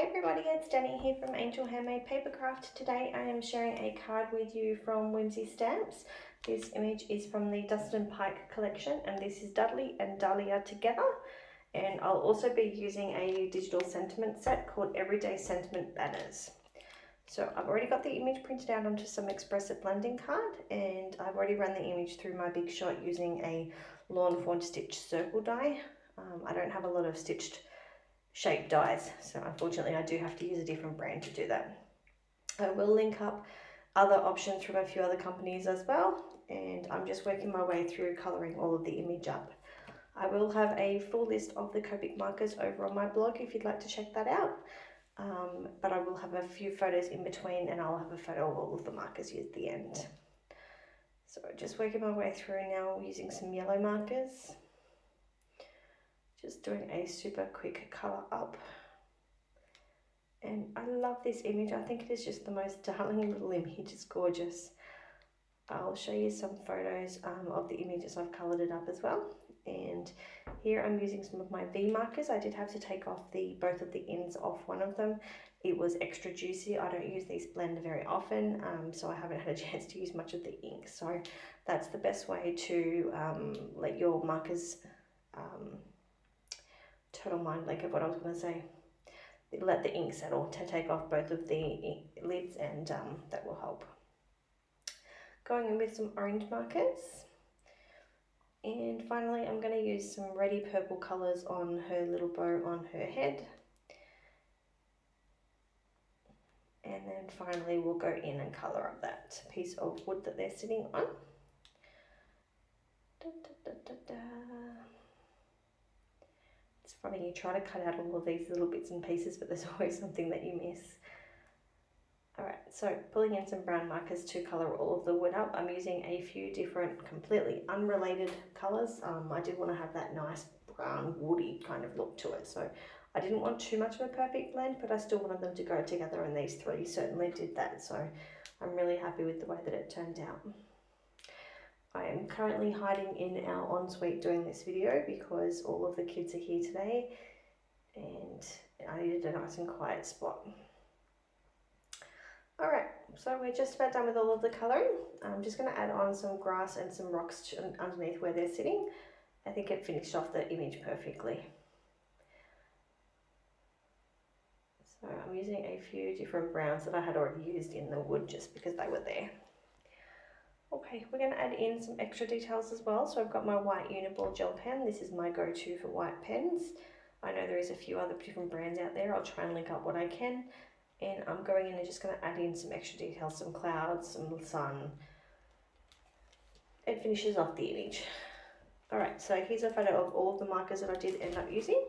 Hi everybody, it's Danny here from Angel Handmade Papercraft. Today I am sharing a card with you from Whimsy Stamps. This image is from the Dustin Pike collection and this is Dudley and Dahlia together. And I'll also be using a digital sentiment set called Everyday Sentiment Banners. So I've already got the image printed out onto some expressive blending card and I've already run the image through my Big Shot using a Lawn Forge Stitch circle die. I don't have a lot of stitched shape dies, so unfortunately I do have to use a different brand to do that. I will link up other options from a few other companies as well, and I'm just working my way through colouring all of the image up. I will have a full list of the Copic markers over on my blog if you'd like to check that out, but I will have a few photos in between and I'll have a photo of all of the markers used at the end. So just working my way through now using some yellow markers. Just doing a super quick colour up. And I love this image. I think it is just the most darling little image. It's gorgeous. I'll show you some photos of the images I've coloured it up as well. And here I'm using some of my V markers. I did have to take off both of the ends off one of them. It was extra juicy. I don't use these blend very often, so I haven't had a chance to use much of the ink. So that's the best way to let your markers total mind like of what I was going to say. Let the ink settle to take off both of the lids, and that will help. Going in with some orange markers, and finally I'm going to use some reddy purple colours on her little bow on her head, and then finally we'll go in and colour up that piece of wood that they're sitting on. Da, da, da, da, da. It's funny, you try to cut out all of these little bits and pieces, but there's always something that you miss. Alright, so pulling in some brown markers to colour all of the wood up. I'm using a few different completely unrelated colours. I did want to have that nice brown woody kind of look to it, so I didn't want too much of a perfect blend, but I still wanted them to go together, and these three certainly did that, so I'm really happy with the way that it turned out. I am currently hiding in our ensuite doing this video because all of the kids are here today and I needed a nice and quiet spot. Alright, so we're just about done with all of the colouring. I'm just going to add on some grass and some rocks underneath where they're sitting. I think it finished off the image perfectly. So I'm using a few different browns that I had already used in the wood just because they were there. Okay, we're going to add in some extra details as well. So I've got my white Uniball gel pen. This is my go-to for white pens. I know there is a few other different brands out there. I'll try and link up what I can. And I'm going in and just going to add in some extra details, some clouds, some sun. It finishes off the image. Alright, so here's a photo of all of the markers that I did end up using.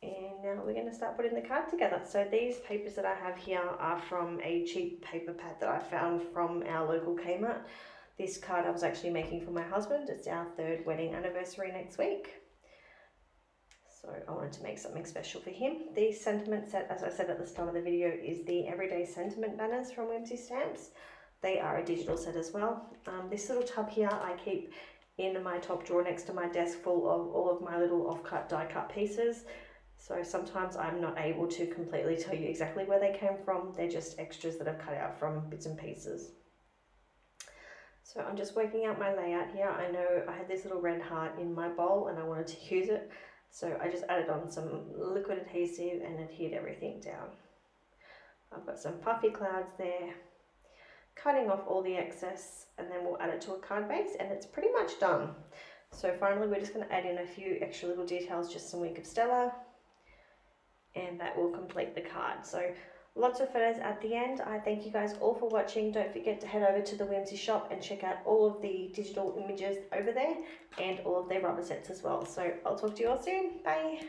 And now we're going to start putting the card together. So these papers that I have here are from a cheap paper pad that I found from our local Kmart. This card I was actually making for my husband. It's our 3rd wedding anniversary next week. So I wanted to make something special for him. The sentiment set, as I said at the start of the video, is the Everyday Sentiment Banners from Whimsy Stamps. They are a digital set as well. This little tub here I keep in my top drawer next to my desk, full of all of my little off-cut die cut pieces. So sometimes I'm not able to completely tell you exactly where they came from. They're just extras that I've cut out from bits and pieces. So I'm just working out my layout here. I know I had this little red heart in my bowl and I wanted to use it. So I just added on some liquid adhesive and adhered everything down. I've got some puffy clouds there. Cutting off all the excess, and then we'll add it to a card base and it's pretty much done. So finally we're just going to add in a few extra little details, just some Wink of Stella. And that will complete the card. So lots of photos at the end. I thank you guys all for watching. Don't forget to head over to the Whimsy shop and check out all of the digital images over there and all of their rubber sets as well. So I'll talk to you all soon. Bye.